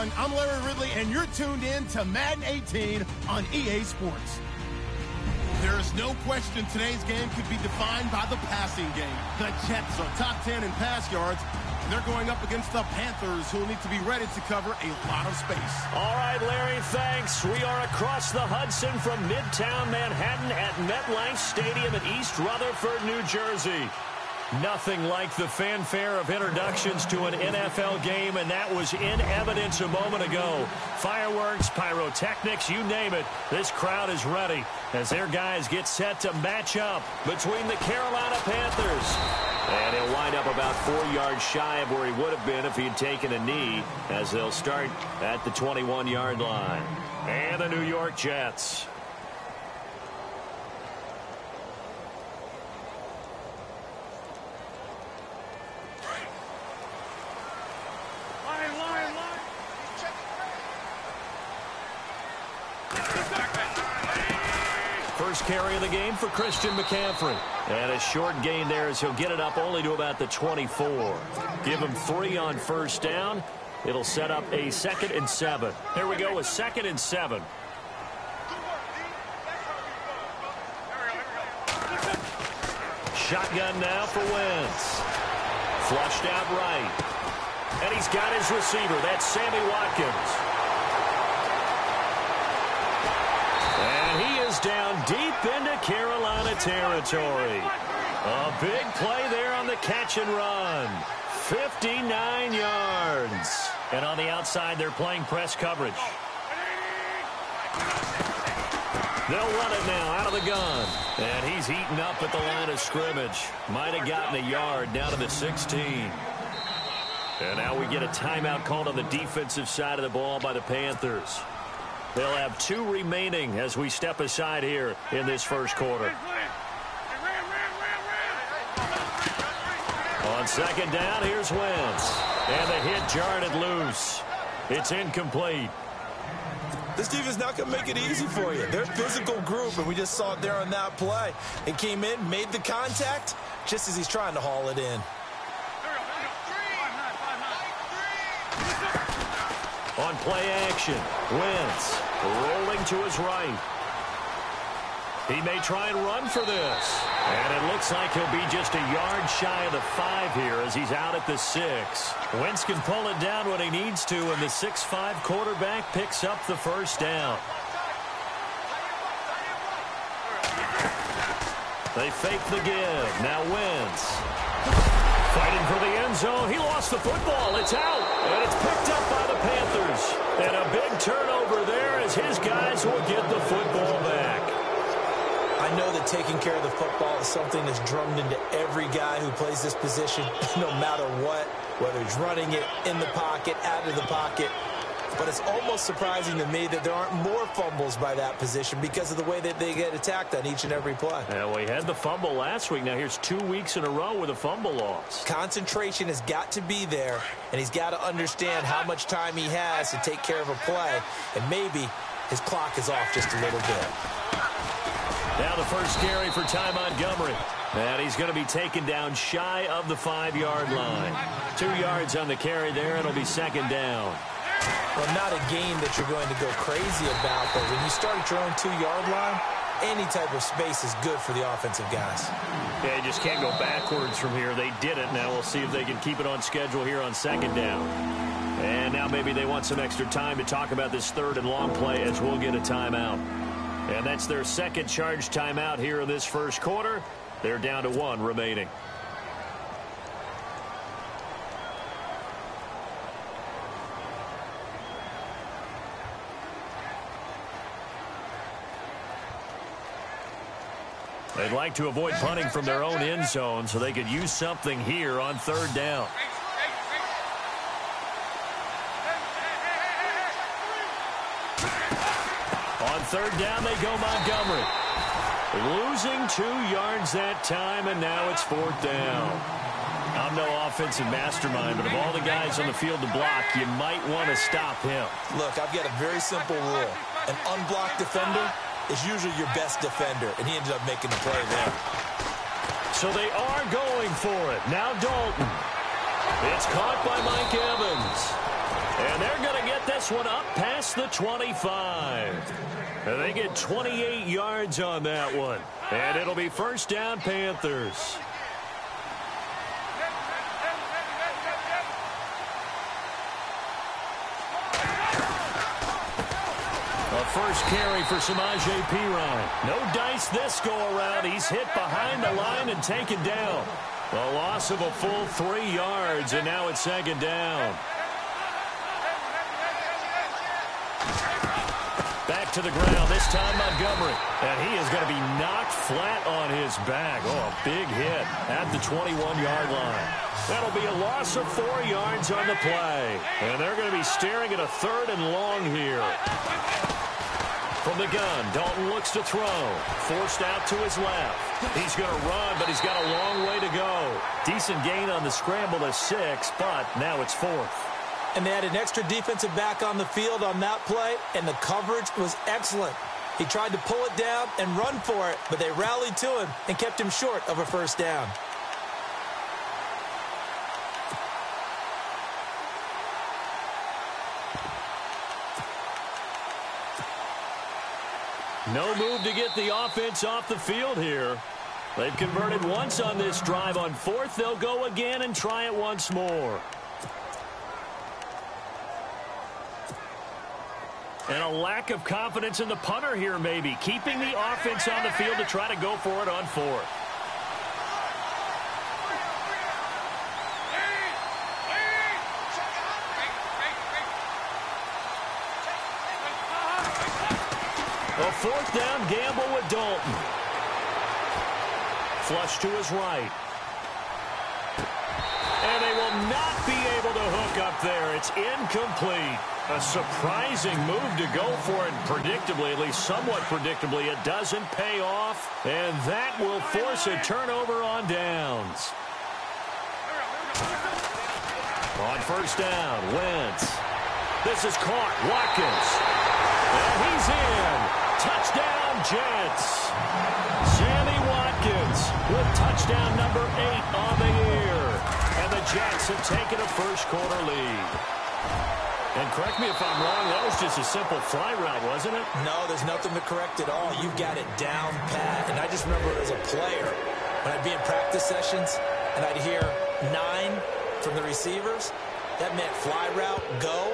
everyone. I'm Larry Ridley, and you're tuned in to Madden 18 on EA Sports. There is no question today's game could be defined by the passing game. The Jets are top 10 in pass yards, and they're going up against the Panthers, who will need to be ready to cover a lot of space. All right, Larry, thanks. We are across the Hudson from Midtown Manhattan at MetLife Stadium in East Rutherford, New Jersey. Nothing like the fanfare of introductions to an NFL game, and that was in evidence a moment ago. Fireworks, pyrotechnics, you name it. This crowd is ready as their guys get set to match up between the Carolina Panthers. And he'll wind up about 4 yards shy of where he would have been if he had taken a knee, as they'll start at the 21-yard line. And the New York Jets. First carry of the game for Christian McCaffrey. And a short gain there as he'll get it up only to about the 24. Give him 3 on first down. It'll set up a 2nd and 7. Here we go with 2nd and 7. Shotgun now for Wentz. Flushed out right. And he's got his receiver. That's Sammy Watkins. And he is down deep into Carolina territory. A big play there on the catch and run. 59 yards. And on the outside, they're playing press coverage. They'll run it now out of the gun. And he's eaten up at the line of scrimmage. Might have gotten a yard down to the 16. And now we get a timeout called on the defensive side of the ball by the Panthers. They'll have 2 remaining as we step aside here in this first quarter. On second down, here's Wentz. And the hit jarred it loose. It's incomplete. This defense not going to make it easy for you. They're a physical group, and we just saw it there on that play. It came in, made the contact, just as he's trying to haul it in. On play action, Wentz rolling to his right. He may try and run for this. And it looks like he'll be just a yard shy of the 5 here as he's out at the 6. Wentz can pull it down when he needs to, and the 6'5" quarterback picks up the first down. They fake the give. Now Wentz. Fighting for the end zone. He lost the football. It's out. And it's picked up by the Panthers. And a big turnover there as his guys will get the football back. I know that taking care of the football is something that's drummed into every guy who plays this position, no matter what, whether he's running it in the pocket, out of the pocket. But it's almost surprising to me that there aren't more fumbles by that position because of the way that they get attacked on each and every play. Yeah, we had the fumble last week. Now here's 2 weeks in a row with a fumble loss. Concentration has got to be there, and he's got to understand how much time he has to take care of a play, and maybe his clock is off just a little bit. Now the first carry for Ty Montgomery. And he's going to be taken down shy of the 5-yard line. 2 yards on the carry there. It'll be second down. Well, not a game that you're going to go crazy about, but when you start at your own 2-yard line, any type of space is good for the offensive guys. Yeah, you just can't go backwards from here. They did it. Now we'll see if they can keep it on schedule here on second down. And now maybe they want some extra time to talk about this 3rd and long play as we'll get a timeout. And that's their second charge timeout here in this first quarter. They're down to 1 remaining. They'd like to avoid punting from their own end zone so they could use something here on 3rd down. On 3rd down, they go Montgomery. Losing 2 yards that time, and now it's 4th down. I'm no offensive mastermind, but of all the guys on the field to block, you might want to stop him. Look, I've got a very simple rule. An unblocked defender is usually your best defender, and he ended up making the play there. So they are going for it. Now Dalton. It's caught by Mike Evans. And they're going to get this one up past the 25. And they get 28 yards on that one. And it'll be first down, Panthers. A first carry for Samaje Perine. No dice this go-around. He's hit behind the line and taken down. A loss of a full 3 yards, and now it's second down. Back to the ground, this time Montgomery. And he is going to be knocked flat on his back. Oh, a big hit at the 21-yard line. That'll be a loss of 4 yards on the play. And they're going to be staring at a 3rd and long here. From the gun, Dalton looks to throw. Forced out to his left. He's going to run, but he's got a long way to go. Decent gain on the scramble to 6, but now it's 4th. And they had an extra defensive back on the field on that play, and the coverage was excellent. He tried to pull it down and run for it, but they rallied to him and kept him short of a first down. No move to get the offense off the field here. They've converted once on this drive. On 4th, they'll go again and try it once more. And a lack of confidence in the punter here, maybe. Keeping the offense on the field to try to go for it on 4th. A 4th down gamble with Dalton. Flush to his right. And they will not be able to hook up there. It's incomplete. A surprising move to go for it predictably, at least somewhat predictably. It doesn't pay off, and that will force a turnover on downs. On first down, Wentz. This is caught. Watkins. And he's in. Touchdown, Jets. Sammy Watkins with touchdown number 8 on the year. And the Jets have taken a first-quarter lead. And correct me if I'm wrong, that was just a simple fly route, wasn't it? No, there's nothing to correct at all. You've got it down pat. And I just remember as a player, when I'd be in practice sessions, and I'd hear 9 from the receivers, that meant fly route, go,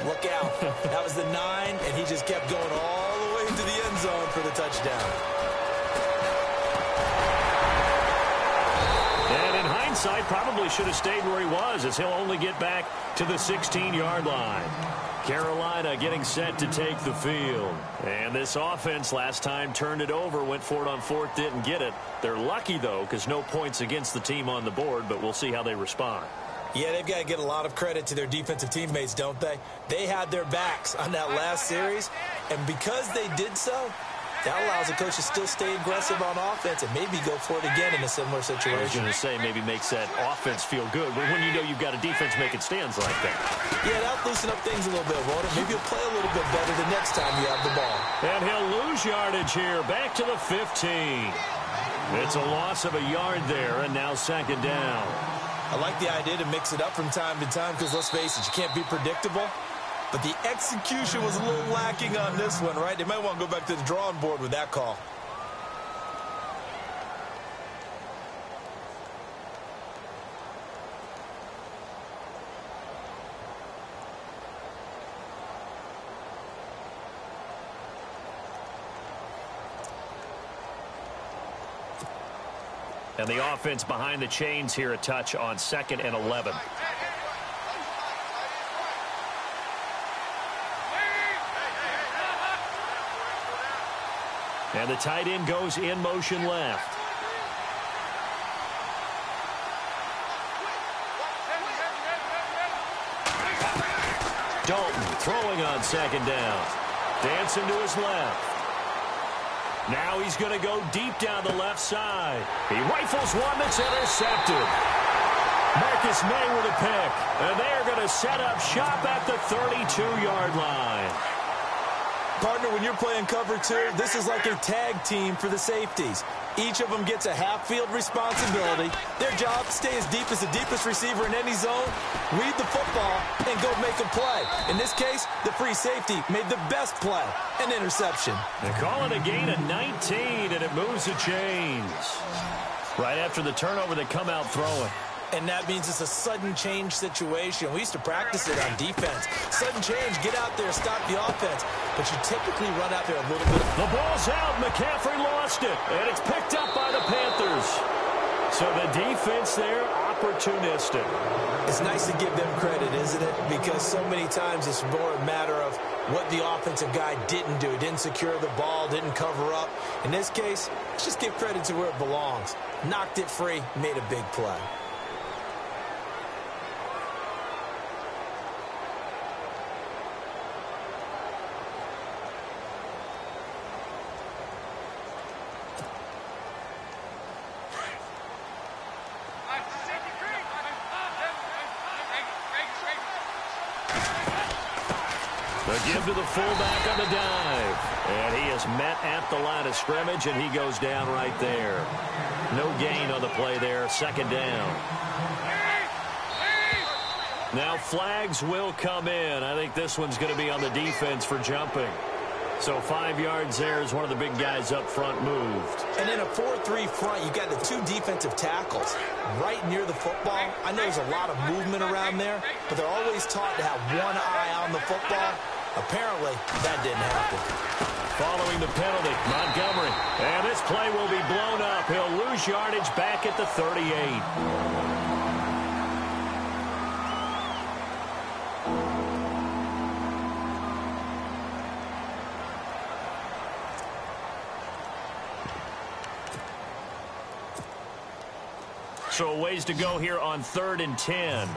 look out. That was the 9, and he just kept going all the way to the end zone for the touchdown. And in hindsight, probably should have stayed where he was, as he'll only get back to the 16-yard line. Carolina getting set to take the field. And this offense last time turned it over, went for it on 4th, didn't get it. They're lucky, though, because no points against the team on the board, but we'll see how they respond. Yeah, they've got to get a lot of credit to their defensive teammates, don't they? They had their backs on that last series, and because they did so, that allows the coach to still stay aggressive on offense and maybe go for it again in a similar situation. I was going to say maybe makes that offense feel good, but when you know you've got a defense making stands like that. Yeah, that'll loosen up things a little bit, won't it? Maybe you'll play a little bit better the next time you have the ball. And he'll lose yardage here, back to the 15. It's a loss of a yard there, and now second down. I like the idea to mix it up from time to time because, let's face it, you can't be predictable. But the execution was a little lacking on this one, right? They might want to go back to the drawing board with that call. And the offense behind the chains here, a touch on 2nd and 11. And the tight end goes in motion left. Dalton throwing on second down. Dancing to his left. Now he's going to go deep down the left side. He rifles one that's intercepted. Marcus May with a pick. And they're going to set up shop at the 32-yard line. Partner, when you're playing cover two, this is like a tag team for the safeties. Each of them gets a half-field responsibility. Their job, stay as deep as the deepest receiver in any zone, read the football, and go make a play. In this case, the free safety made the best play, an interception. They call it a gain of 19, and it moves the chains. Right after the turnover, they come out throwing. And that means it's a sudden change situation. We used to practice it on defense. Sudden change, get out there, stop the offense. But you typically run out there a little bit. The ball's out. McCaffrey lost it. And it's picked up by the Panthers. So the defense there, opportunistic. It's nice to give them credit, isn't it? Because so many times it's more a matter of what the offensive guy didn't do. Didn't secure the ball, didn't cover up. In this case, let's just give credit to where it belongs. Knocked it free, made a big play. The give to the fullback on the dive. And he is met at the line of scrimmage, and he goes down right there. No gain on the play there. Second down. Now flags will come in. I think this one's going to be on the defense for jumping. So 5 yards there as one of the big guys up front moved. And in a 4-3 front, you got the two defensive tackles right near the football. I know there's a lot of movement around there, but they're always taught to have one eye on the football. Apparently, that didn't happen. Following the penalty, Montgomery. And this play will be blown up. He'll lose yardage back at the 38. So a ways to go here on 3rd and 10.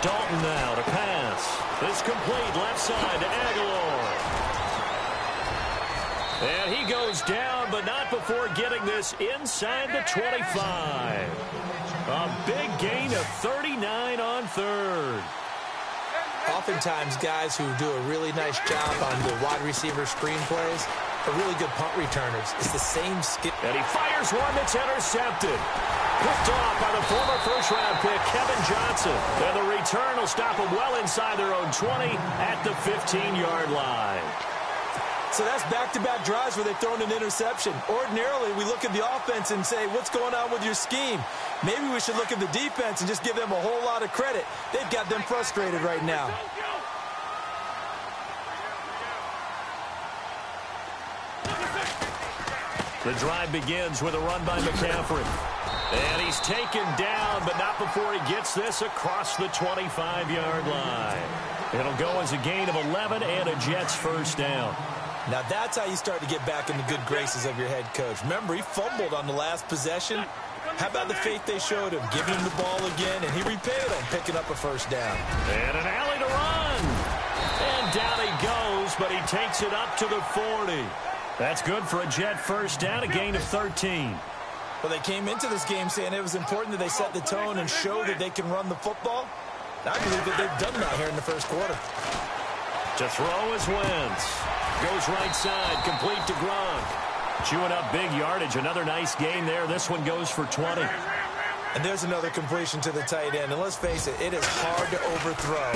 Dalton now to pass. It's complete left side to Aguilar. And he goes down, but not before getting this inside the 25. A big gain of 39 on 3rd. Oftentimes, guys who do a really nice job on the wide receiver screen plays are really good punt returners. It's the same skill. And he fires one that's intercepted. Picked off by the former first-round pick, Kevin Johnson. And the return will stop him well inside their own 20 at the 15-yard line. So that's back-to-back drives where they've thrown an interception. Ordinarily, we look at the offense and say, what's going on with your scheme? Maybe we should look at the defense and just give them a whole lot of credit. They've got them frustrated right now. The drive begins with a run by McCaffrey. And he's taken down, but not before he gets this across the 25-yard line. It'll go as a gain of 11 and a Jets first down. Now that's how you start to get back in the good graces of your head coach. Remember, he fumbled on the last possession. How about the faith they showed him, giving him the ball again, and he repaid them, picking up a first down. And an alley to run. And down he goes, but he takes it up to the 40. That's good for a Jet first down, a gain of 13. Well, they came into this game saying it was important that they set the tone and show that they can run the football. I believe that they've done that here in the first quarter. To throw is Wentz. Goes right side, complete to Gronk. Chewing up big yardage. Another nice gain there. This one goes for 20. And there's another completion to the tight end. And let's face it, it is hard to overthrow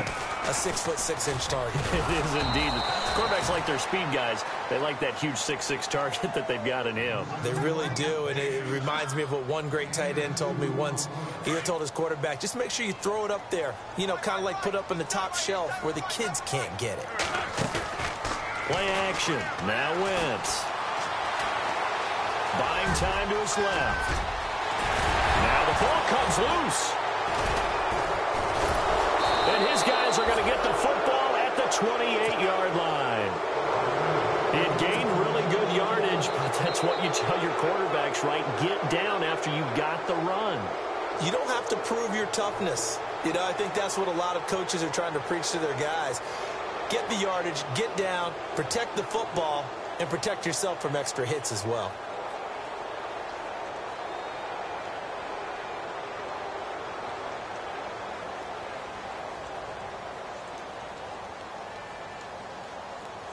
a 6'6" target. It is indeed. Quarterbacks like their speed guys. They like that huge 6'6" target that they've got in him. They really do. And it reminds me of what one great tight end told me once. He told his quarterback, just make sure you throw it up there. You know, kind of like put up on the top shelf where the kids can't get it. Play action. Now Wentz. Buying time to his left. Now the ball comes loose. And his guys are going to get the football at the 28-yard line. It gained really good yardage, but that's what you tell your quarterbacks, right? Get down after you've got the run. You don't have to prove your toughness. You know, I think that's what a lot of coaches are trying to preach to their guys. Get the yardage, get down, protect the football, and protect yourself from extra hits as well.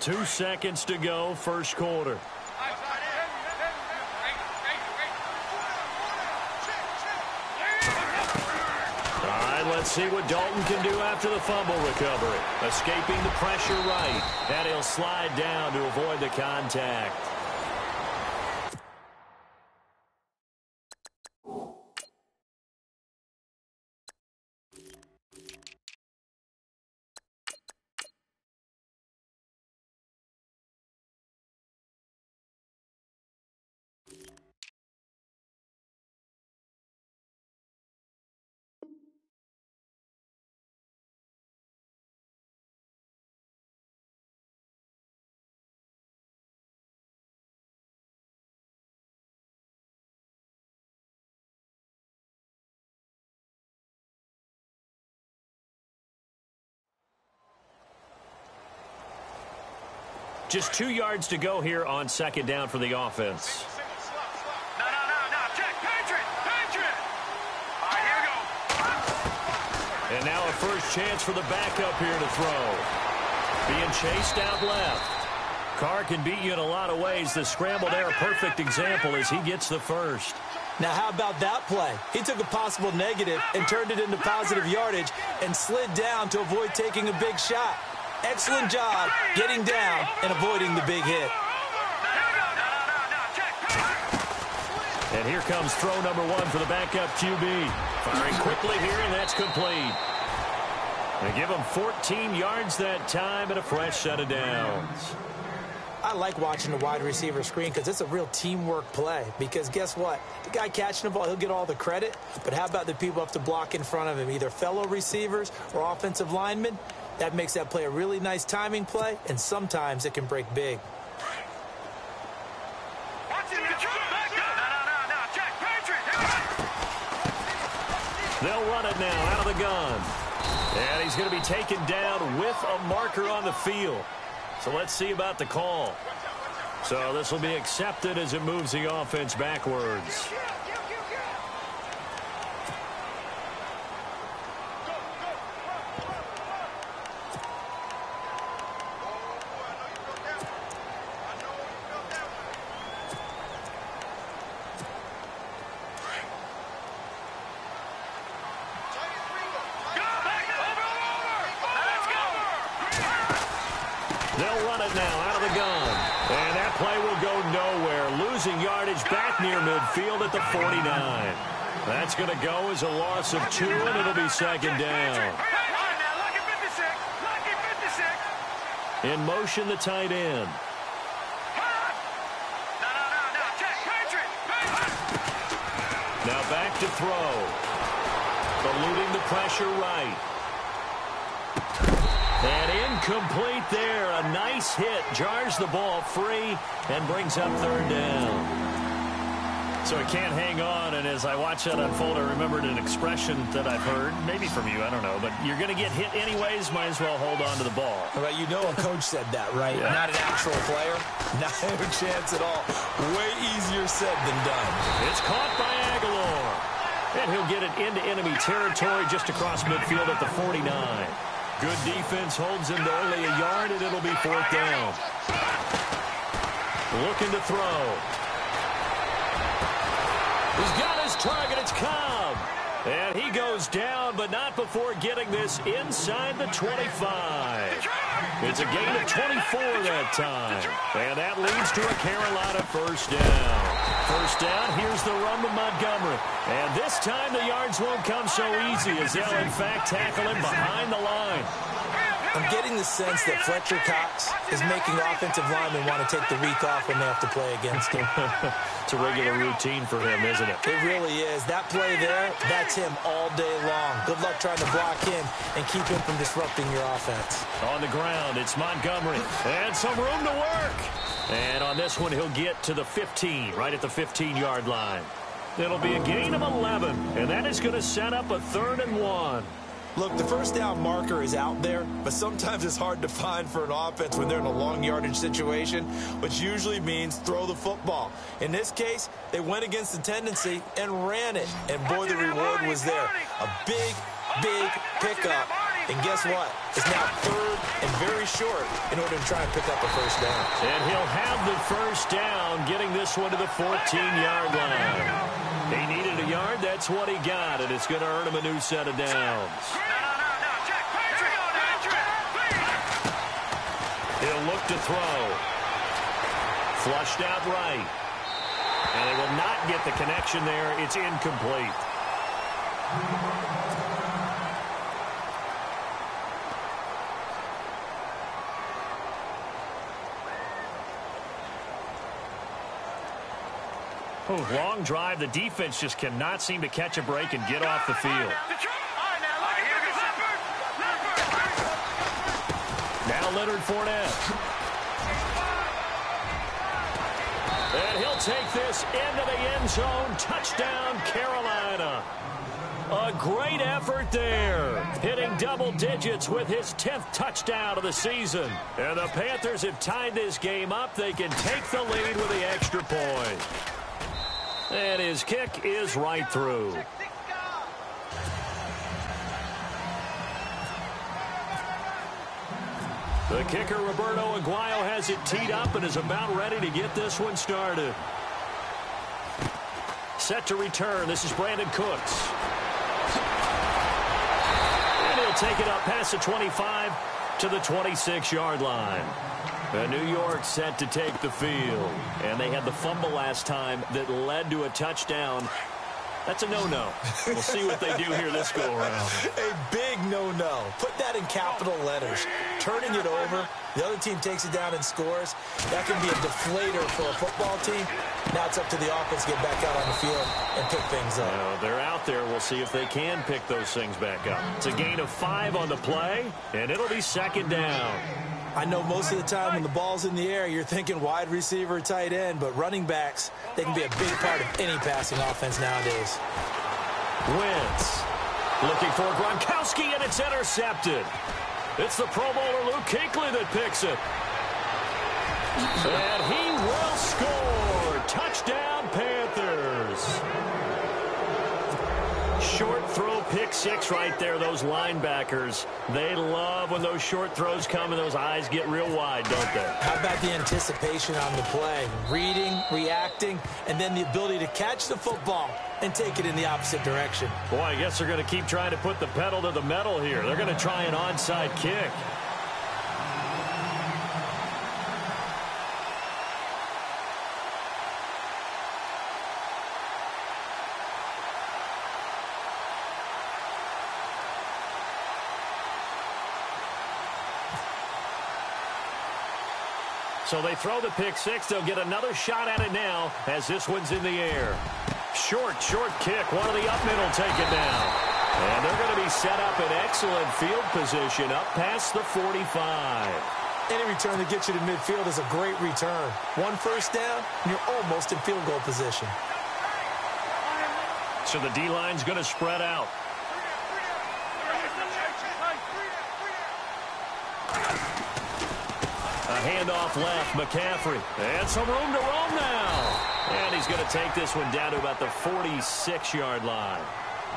2 seconds to go, first quarter. Let's see what Dalton can do after the fumble recovery. Escaping the pressure right. And he'll slide down to avoid the contact. Just 2 yards to go here on second down for the offense. No. Check. Patriot. All right, here we go. And now a first chance for the backup here to throw. Being chased out left. Carr can beat you in a lot of ways. The scramble there, a perfect example as he gets the first. Now, how about that play? He took a possible negative and turned it into positive yardage and slid down to avoid taking a big shot. Excellent job getting down and avoiding the big hit. And here comes throw number 1 for the backup QB. Firing quickly here, and that's complete. They give him 14 yards that time and a fresh set of downs. I like watching the wide receiver screen because it's a real teamwork play. Because guess what? The guy catching the ball, he'll get all the credit. But how about the people up to block in front of him, either fellow receivers or offensive linemen? That makes that play a really nice timing play, and sometimes it can break big. They'll run it now out of the gun. And he's going to be taken down with a marker on the field. So let's see about the call. So this will be accepted as it moves the offense backwards. They'll run it now out of the gun. And that play will go nowhere. Losing yardage back near midfield at the 49. That's going to go as a loss of 2, and it'll be second down. In motion, the tight end. Now back to throw. Eluding the pressure right. And incomplete there. A nice hit. Jars the ball free and brings up third down. So he can't hang on, and as I watch that unfold, I remembered an expression that I've heard, maybe from you, I don't know, but you're going to get hit anyways, might as well hold on to the ball. Well, you know a coach said that, right? Yeah. Not an actual player. Not a chance at all. Way easier said than done. It's caught by Aguilar. And he'll get it into enemy territory just across midfield at the 49. Good defense holds him to only a yard, and it'll be fourth down. Looking to throw. He's got his target. It's Cobb. And he goes down, but not before getting this inside the 25. It's a gain of 24 that time. And that leads to a Carolina first down. First down, here's the run to Montgomery. And this time the yards won't come so easy as they'll, in fact, tackle him behind the line. I'm getting the sense that Fletcher Cox is making offensive linemen want to take the week off when they have to play against him. It's a regular routine for him, isn't it? It really is. That play there, that's him all day long. Good luck trying to block him and keep him from disrupting your offense. On the ground, it's Montgomery. And some room to work. And on this one, he'll get to the 15, right at the 15-yard line. It'll be a gain of 11, and that is going to set up a 3rd and 1. Look, the first down marker is out there, but sometimes it's hard to find for an offense when they're in a long yardage situation, which usually means throw the football. In this case, they went against the tendency and ran it, and boy, the reward was there. A big, big pickup And guess what? It's now third and very short in order to try and pick up a first down. And he'll have the first down, getting this one to the 14-yard line. He needed a yard. That's what he got, and it's going to earn him a new set of downs. He'll look to throw. Flushed out right. And he will not get the connection there. It's incomplete. Long drive. The defense just cannot seem to catch a break and get off the field. Now Leonard Fournette. And he'll take this into the end zone. Touchdown, Carolina. A great effort there. Hitting double digits with his 10th touchdown of the season. And the Panthers have tied this game up. They can take the lead with the extra point. And his kick is right through. The kicker, Roberto Aguayo, has it teed up and is about ready to get this one started. Set to return. This is Brandon Cooks. And he'll take it up past the 25 to the 26-yard line. And New York set to take the field. And they had the fumble last time that led to a touchdown. That's a no-no. We'll see what they do here this go-around. A big no-no. Put that in capital letters. Turning it over, the other team takes it down and scores. That can be a deflator for a football team. Now it's up to the offense to get back out on the field and pick things up. They're out there. We'll see if they can pick those things back up. It's a gain of 5 on the play, and it'll be second down. I know most of the time when the ball's in the air, you're thinking wide receiver, tight end, but running backs, they can be a big part of any passing offense nowadays. Wentz looking for Gronkowski, and it's intercepted. It's the Pro Bowler Luke Kuechly that picks it. And he will score. Touchdown, Panthers. Short throw, pick six right there. Those linebackers, they love when those short throws come and those eyes get real wide, don't they? How about the anticipation on the play? Reading, reacting, and then the ability to catch the football and take it in the opposite direction. Boy, I guess they're going to keep trying to put the pedal to the metal here. They're going to try an onside kick. So they throw the pick six. They'll get another shot at it now as this one's in the air. Short kick. One of the up men will take it down. And they're going to be set up in excellent field position up past the 45. Any return that gets you to midfield is a great return. One first down, and you're almost in field goal position. So the D-line's going to spread out. A handoff left, McCaffrey. And some room to roam now. And he's going to take this one down to about the 46-yard line.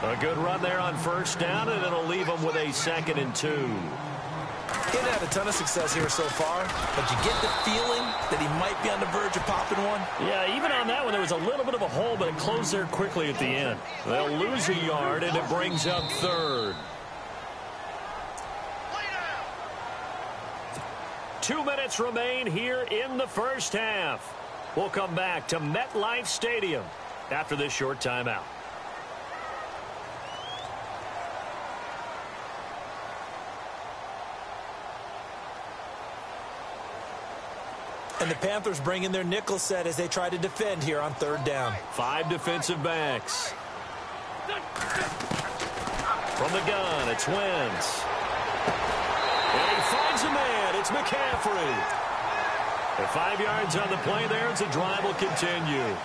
A good run there on first down, and it'll leave him with a 2nd and 2. He didn't have a ton of success here so far, but you get the feeling that he might be on the verge of popping one. Yeah, even on that one, there was a little bit of a hole, but it closed there quickly at the end. They'll lose a yard, and it brings up 3rd. 2 minutes remain here in the first half. We'll come back to MetLife Stadium after this short timeout. And the Panthers bring in their nickel set as they try to defend here on 3rd down. 5 defensive backs. From the gun, it's Wentz. And he finds a man. It's McCaffrey. And 5 yards on the play there as the drive will continue.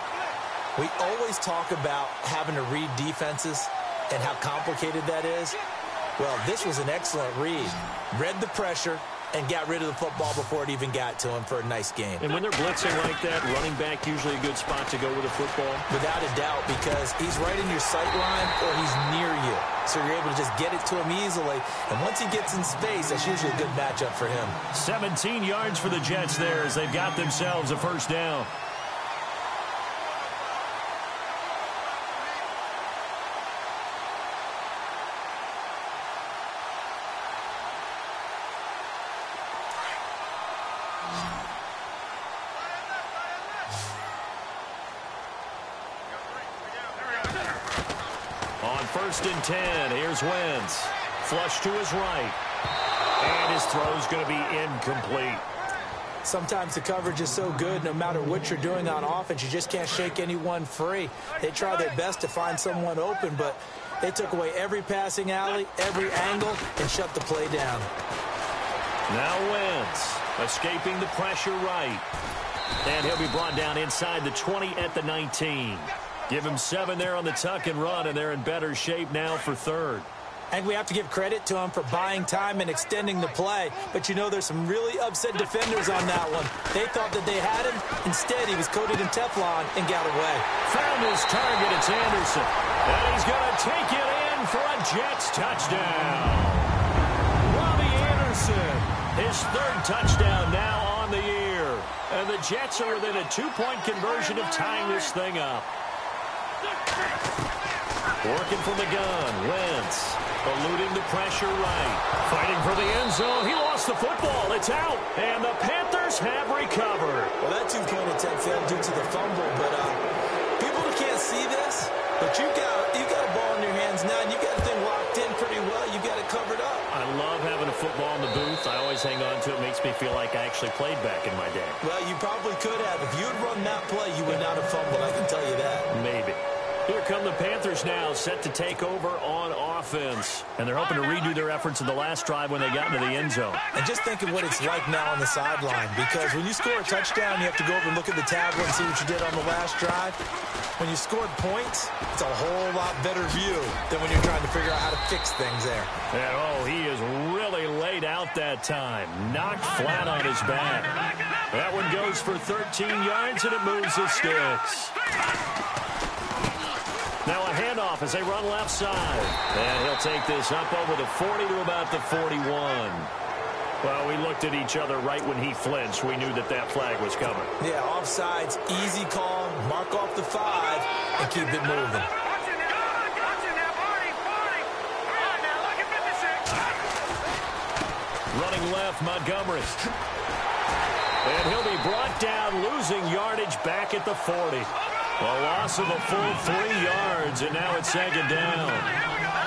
We always talk about having to read defenses and how complicated that is. Well, this was an excellent read. Read the pressure, and got rid of the football before it even got to him for a nice game. And when they're blitzing like that, running back usually a good spot to go with a football? Without a doubt, because he's right in your sight line or he's near you. So you're able to just get it to him easily. And once he gets in space, that's usually a good matchup for him. 17 yards for the Jets there as they've got themselves a first down. First and 10. Here's Wentz. Flush to his right. And his throw's going to be incomplete. Sometimes the coverage is so good, no matter what you're doing on offense, you just can't shake anyone free. They try their best to find someone open, but they took away every passing alley, every angle, and shut the play down. Now Wentz escaping the pressure right. And he'll be brought down inside the 20 at the 19. Give him 7 there on the tuck and run, and they're in better shape now for third. And we have to give credit to him for buying time and extending the play. But, you know, there's some really upset defenders on that one. They thought that they had him. Instead, he was coated in Teflon and got away. Found his target. It's Anderson. And he's going to take it in for a Jets touchdown. Robbie Anderson, his third touchdown now on the year. And the Jets are within a 2-point conversion of tying this thing up. Working from the gun, Wentz eluding the pressure right. Fighting for the end zone. He lost the football. It's out. And the Panthers have recovered. Well, that 2-point attempt failed due to the fumble. But people can't see this. But you got a ball in your hands now, and you got the thing locked in pretty well. You got it covered up. I love having a football in the booth. I always hang on to it. It makes me feel like I actually played back in my day. Well, you probably could have. If you had run that play, you would not have fumbled. I can tell you that. Maybe. Here come the Panthers now, set to take over on offense. And they're hoping to redo their efforts in the last drive when they got into the end zone. And just think of what it's like now on the sideline. Because when you score a touchdown, you have to go over and look at the tablet and see what you did on the last drive. When you scored points, it's a whole lot better view than when you're trying to figure out how to fix things there. And, oh, he is really laid out that time. Knocked flat on his back. That one goes for 13 yards, and it moves the sticks. Now a handoff as they run left side. And he'll take this up over the 40 to about the 41. Well, we looked at each other right when he flinched. We knew that that flag was coming. Yeah, offsides, easy call, mark off the 5, and keep it moving. Running left, Montgomery. And he'll be brought down, losing yardage back at the 40. A loss of a full 3 yards, and now it's second down.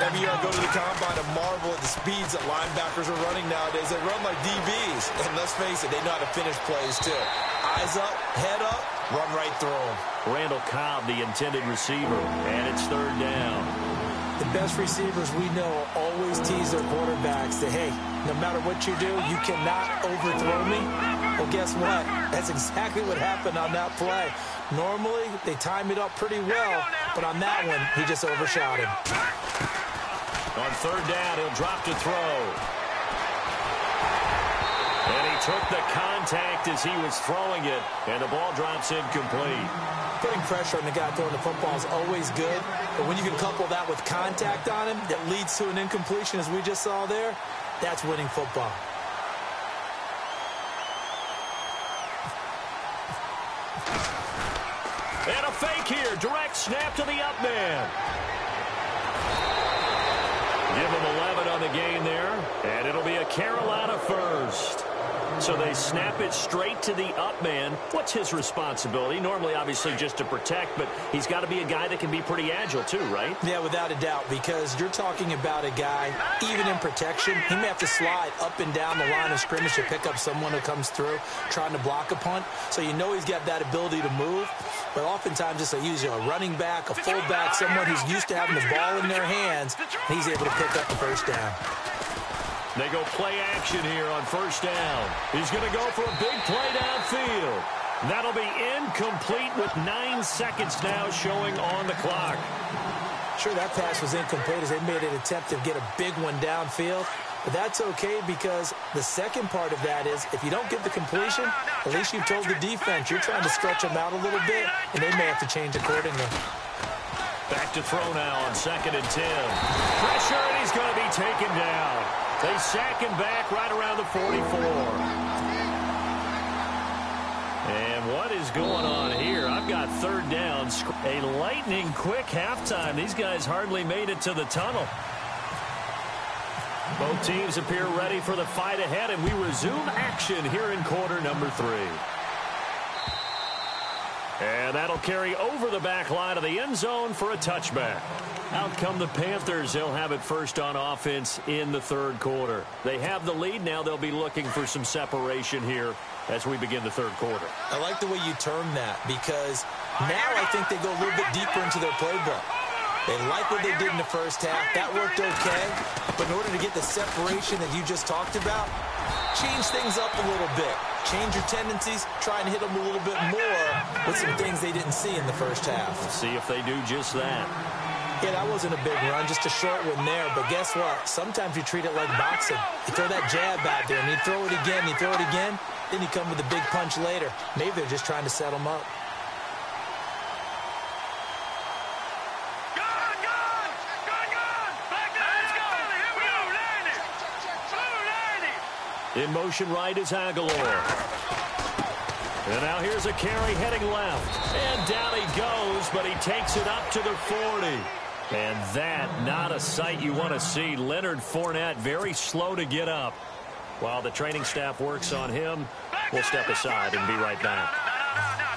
Every year I go to the combine and marvel at the speeds that linebackers are running nowadays. They run like DBs, and let's face it, they know how to finish plays too. Eyes up, head up, run right through them. Randall Cobb, the intended receiver, and it's third down. The best receivers we know always tease their quarterbacks that, hey, no matter what you do, you cannot overthrow me. Well, guess what? That's exactly what happened on that play. Normally, they time it up pretty well, but on that one, he just overshot him. On third down, he'll drop to throw. And he took the contact as he was throwing it, and the ball drops incomplete. Putting pressure on the guy throwing the football is always good, but when you can couple that with contact on him that leads to an incompletion, as we just saw there, that's winning football. And a fake here. Direct snap to the up man. Give him 11 on the gain there. And it'll be a Carolina first. So they snap it straight to the up man. What's his responsibility? Normally, obviously, just to protect, but he's got to be a guy that can be pretty agile too, right? Yeah, without a doubt, because you're talking about a guy, even in protection, he may have to slide up and down the line of scrimmage to pick up someone who comes through trying to block a punt. So you know he's got that ability to move. But oftentimes, it's usually a running back, a fullback, someone who's used to having the ball in their hands, and he's able to pick up the first down. They go play action here on first down. He's going to go for a big play downfield. That'll be incomplete with 9 seconds now showing on the clock. Sure, that pass was incomplete as they made an attempt to get a big one downfield. But that's okay because the second part of that is if you don't get the completion, at least you've told the defense you're trying to stretch them out a little bit, and they may have to change accordingly. Back to throw now on 2nd and 10. Pressure, and he's going to be taken down. They sack him back right around the 44. And what is going on here? I've got 3rd down. A lightning-quick halftime. These guys hardly made it to the tunnel. Both teams appear ready for the fight ahead, and we resume action here in quarter number 3. And that'll carry over the back line of the end zone for a touchback. Out come the Panthers. They'll have it first on offense in the 3rd quarter. They have the lead. Now they'll be looking for some separation here as we begin the 3rd quarter. I like the way you term that because now I think they go a little bit deeper into their playbook. They like what they did in the first half. That worked okay. But in order to get the separation that you just talked about, change things up a little bit. Change your tendencies. Try and hit them a little bit more with some things they didn't see in the first half. Let's see if they do just that. Yeah, that wasn't a big run, just a short one there. But guess what? Sometimes you treat it like boxing. You throw that jab out there, and you throw it again, you throw it again, then you come with a big punch later. Maybe they're just trying to set them up. In motion right is Aguilar. And now here's a carry heading left. And down he goes, but he takes it up to the 40. And that, not a sight you want to see. Leonard Fournette very slow to get up. While the training staff works on him, we'll step aside and be right back.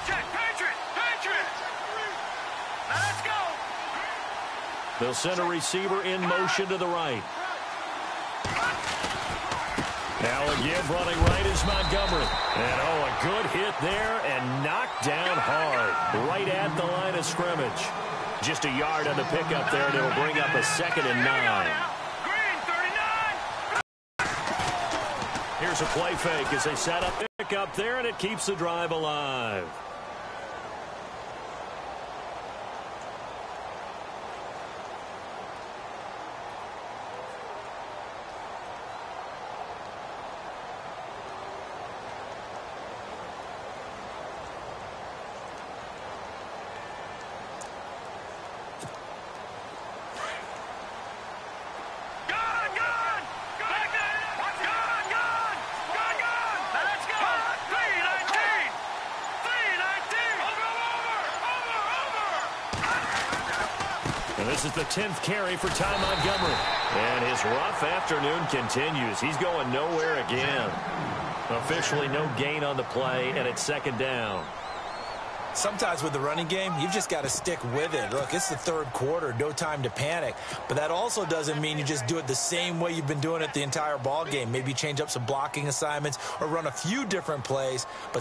Check, Patriot! Let's go! They'll send a receiver in motion to the right. Now again, running right is Montgomery. And, oh, a good hit there and knocked down hard. Right at the line of scrimmage. Just a yard on the pickup there, and it'll bring up a 2nd and 9. Green, 39! Here's a play fake as they set up pick up there, and it keeps the drive alive. This is the 10th carry for Ty Montgomery. And his rough afternoon continues. He's going nowhere again. Officially no gain on the play, and it's 2nd down. Sometimes with the running game, you've just got to stick with it. Look, it's the 3rd quarter, no time to panic. But that also doesn't mean you just do it the same way you've been doing it the entire ball game. Maybe change up some blocking assignments or run a few different plays. But